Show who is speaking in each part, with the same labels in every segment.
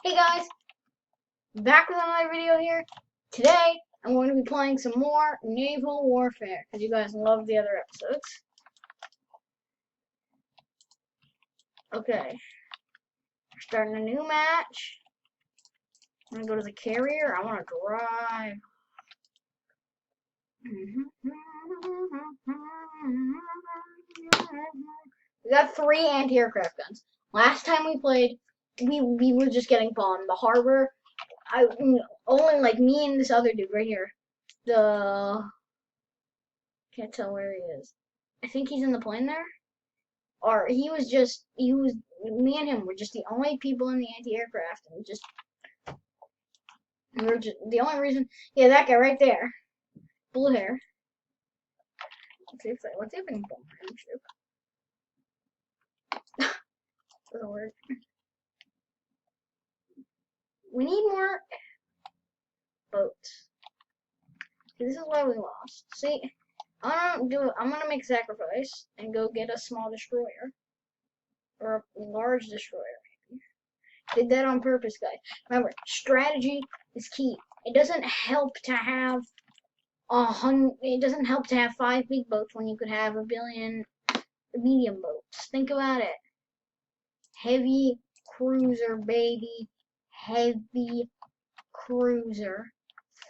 Speaker 1: Hey guys, back with another video here. Today, I'm going to be playing some more naval warfare, because you guys loved the other episodes. Okay, we're starting a new match. I'm going to go to the carrier. I want to drive. We got 3 anti-aircraft guns. Last time we played, we were just getting bombed. The harbor, only like me and this other dude right here. Can't tell where he is. I think he's in the plane there. Or me and him were just the only people in the anti-aircraft, and we were just, the only reason, yeah, that guy right there. Blue hair. Let's see if I can bomb him, doesn't work. We need more boats. See, this is why we lost. See, I'm gonna make a sacrifice and go get a small destroyer. Or a large destroyer, maybe. Did that on purpose, guys. Remember, strategy is key. It doesn't help to have it doesn't help to have 5 big boats when you could have a billion medium boats. Think about it. Heavy cruiser, baby. Heavy cruiser.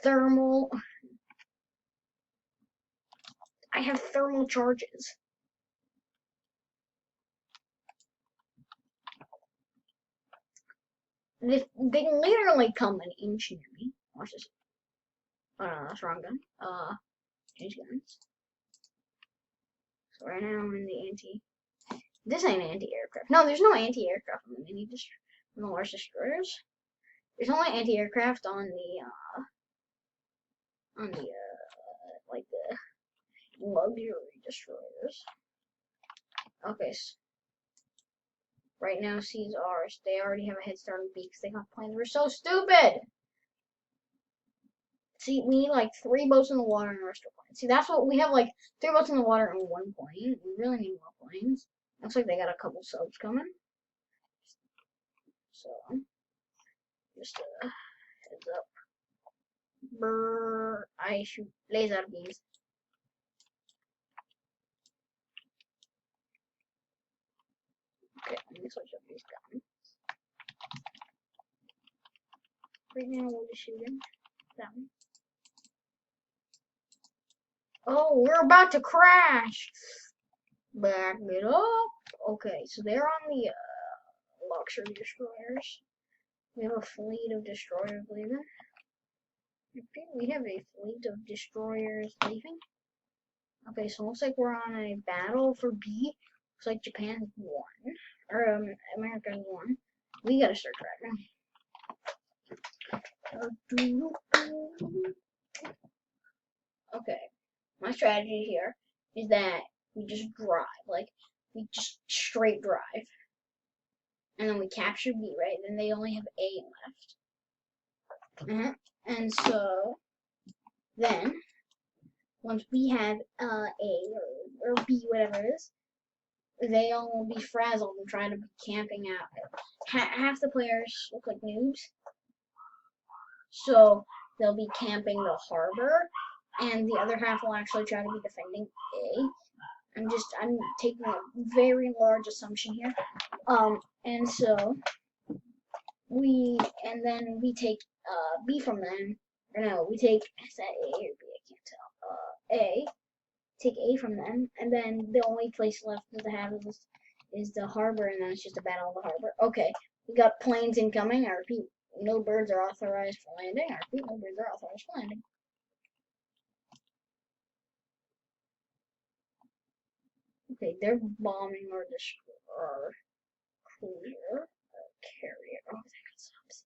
Speaker 1: Thermal. I have thermal charges. They can literally come and inch near me. Watch this. Oh no, that's the wrong gun. Change guns. So right now I'm in the anti. This ain't anti-aircraft. No, there's no anti-aircraft on the large destroyers. There's only anti-aircraft on the like the luxury destroyers. Okay. So right now, C's ours. They already have a head start on B because they got planes. We're so stupid. See, we need like 3 boats in the water and the rest are planes. See, that's what we have, like 3 boats in the water and 1 plane. We really need more planes. Looks like they got a couple subs coming. So, just a heads up. Brrr, I shoot laser beams. Okay, let me switch up these guns. Right now, we'll be shooting that one. Oh, we're about to crash! Back it up. Okay, so they're on the luxury destroyers. We have a fleet of destroyers leaving. We have a fleet of destroyers leaving. Okay, so it looks like we're on a battle for B. Looks like Japan has won. Or America has won. We gotta start tracking. Okay. My strategy here is that we just drive. Like, we just straight drive. And then we capture B, right? Then they only have A left. And so, then, once we have A or B, whatever it is, they all will be frazzled and try to be camping out. Half the players look like noobs. So, they'll be camping the harbor. And the other half will actually try to be defending A. I'm taking a very large assumption here. And so then we take B from them. Or no, we take, is that A or B? I can't tell. A. Take A from them, and then the only place left to have is the harbor, and then it's just a battle of the harbor. Okay, we got planes incoming. I repeat, no birds are authorized for landing. I repeat, no birds are authorized for landing. Okay, they're bombing our cruiser, carrier. Oh, they got subs.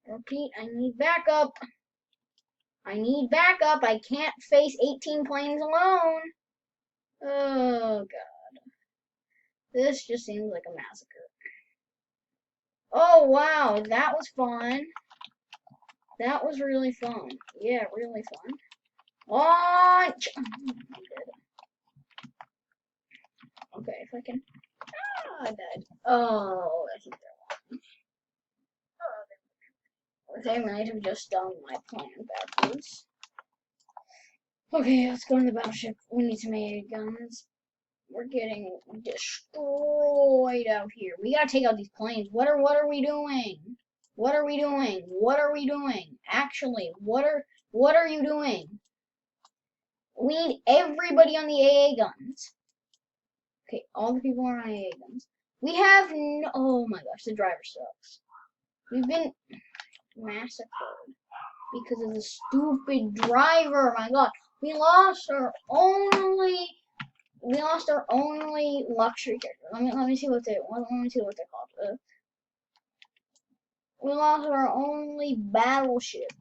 Speaker 1: Repeat, I need backup. I need backup. I can't face 18 planes alone. Oh, God. This just seems like a massacre. Oh, wow. That was fun. That was really fun. Yeah, really fun. Launch! Okay, if I can Ah, I died. Oh, I think they might have just done my plan backwards. Okay, let's go to the battleship. We need some AA guns. We're getting destroyed out here. We gotta take out these planes. What are we doing? What are we doing? What are we doing? Actually, what are you doing? We need everybody on the AA guns. Okay, all the people are on AA guns. We have no. Oh my gosh, the driver sucks. We've been massacred because of the stupid driver. My God, we lost our only luxury character. Let me see what they're called. We lost our only battleship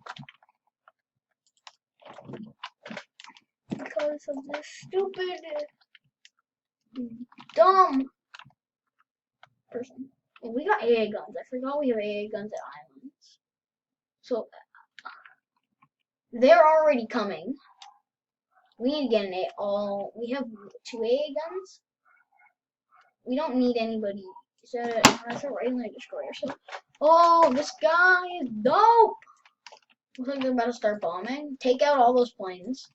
Speaker 1: because of this stupid, dumb person. And we got AA guns. I forgot we have AA guns at islands. So they're already coming. We need to get an A. We have 2 AA guns. We don't need anybody. That's a regular destroyer. So, oh, this guy is dope. Looks like they're about to start bombing. Take out all those planes.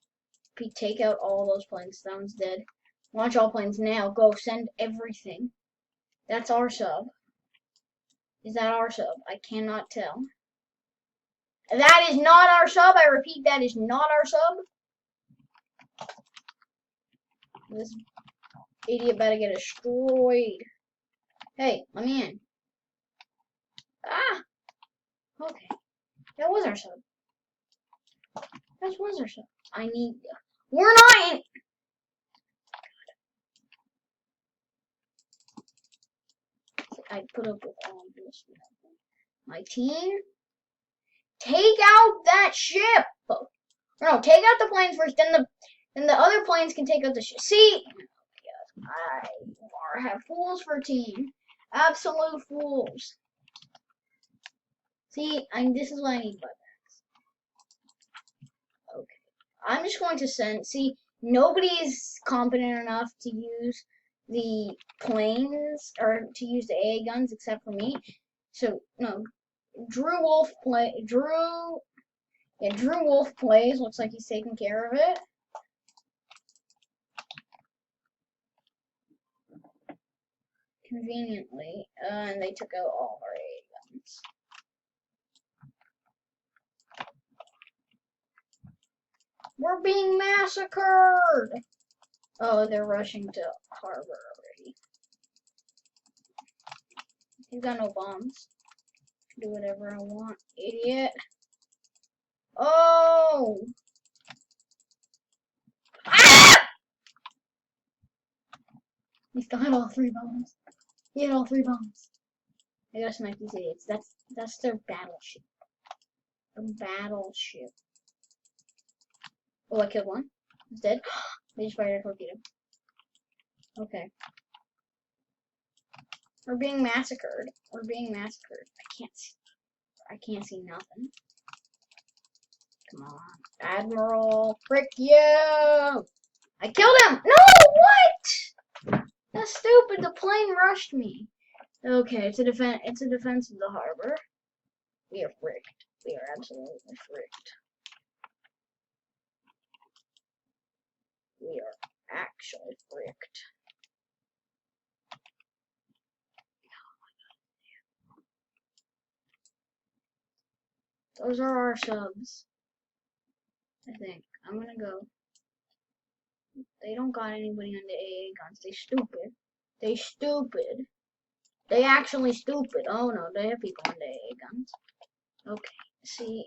Speaker 1: Take out all those planes. Sounds dead. Launch all planes now. Go. Send everything. That's our sub. Is that our sub? I cannot tell. That is not our sub. I repeat, that is not our sub. This idiot better get destroyed. Hey, let me in. Ah! Okay. That was our sub. That was our sub. We're not in. I put up with all of this. My team, take out that ship. No, take out the planes first. Then the other planes can take out the ship. See, I have fools for a team. Absolute fools. See, this is what I need buybacks. Okay, I'm just going to send. See, nobody is competent enough to use the planes or to use the AA guns except for me. So no, Drew Wolf plays. Looks like he's taking care of it. Conveniently, and they took out all of our AA guns. We're being massacred! Oh, they're rushing to harbor already. He's got no bombs. Do whatever I want, idiot. Oh! Ah! He still had all 3 bombs. He had all 3 bombs. I gotta smack these idiots. That's their battleship. A battleship. Oh, I killed one. He's dead. They just fired a torpedo. Okay. We're being massacred. We're being massacred. I can't see nothing. Come on. Admiral. Frick you! I killed him! No! What? That's stupid. The plane rushed me. Okay, it's a defense of the harbor. We are fricked. We are absolutely fricked. We are actually fricked. Those are our subs. I think. I'm gonna go. They don't got anybody on the AA guns. They stupid. They stupid. They actually stupid. Oh no, they have people on the AA guns. Okay, see.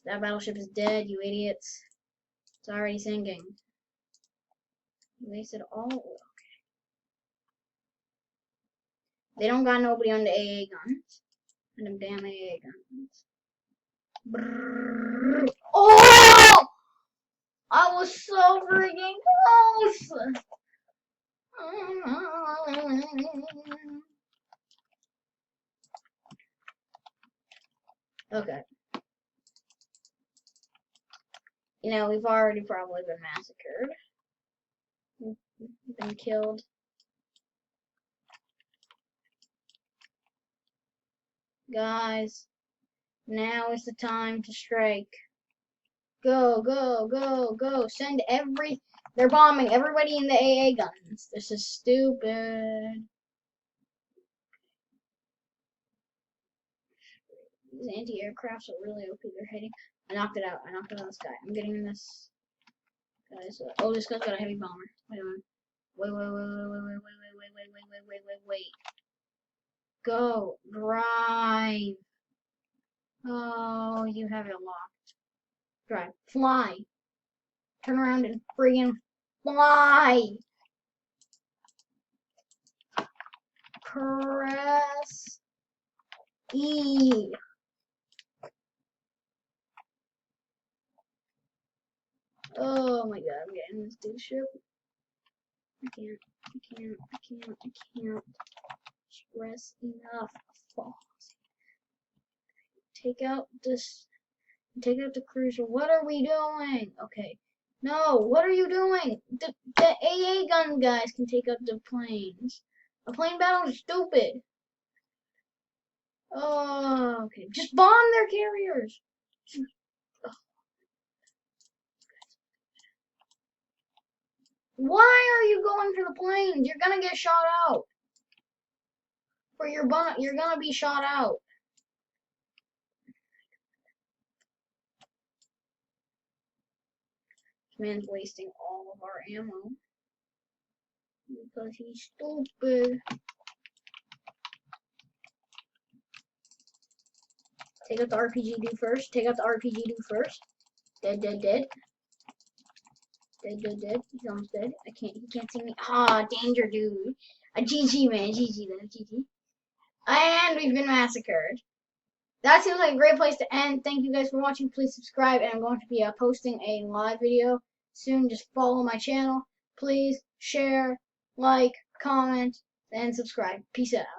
Speaker 1: That battleship is dead, you idiots. It's already sinking. You wasted all. Okay. They don't got nobody on the AA guns. And them damn AA guns. Brrr. Oh! I was so freaking close! Okay. You know, we've already probably been massacred. We've been killed. Guys, now is the time to strike. Go, go, go, go. Send every... They're bombing everybody in the AA guns. This is stupid. These anti-aircrafts are really OP. They're hitting. I knocked it out. I knocked out this guy. I'm getting in this. Guys, oh, this guy's got a heavy bomber. Wait a minute. Wait. Go. Drive. Oh, you have it locked. Drive. Fly. Turn around and friggin' fly. Press E. Oh my god, I'm getting this dude ship. I can't stress enough. Take out the cruiser. What are we doing? Okay. No, what are you doing? The AA gun guys can take out the planes. A plane battle is stupid. Oh, okay. Just bomb their carriers. Why are you going for the planes? You're gonna get shot out. You're gonna be shot out. This man's wasting all of our ammo because he's stupid. Take out the RPG dude first. Take out the RPG dude first. Dead. Dead. He's almost dead. He can't see me. Ah, danger, dude. A GG, man. GG, then. GG. And we've been massacred. That seems like a great place to end. Thank you guys for watching. Please subscribe, and I'm going to be posting a live video soon. Just follow my channel. Please share, like, comment, and subscribe. Peace out.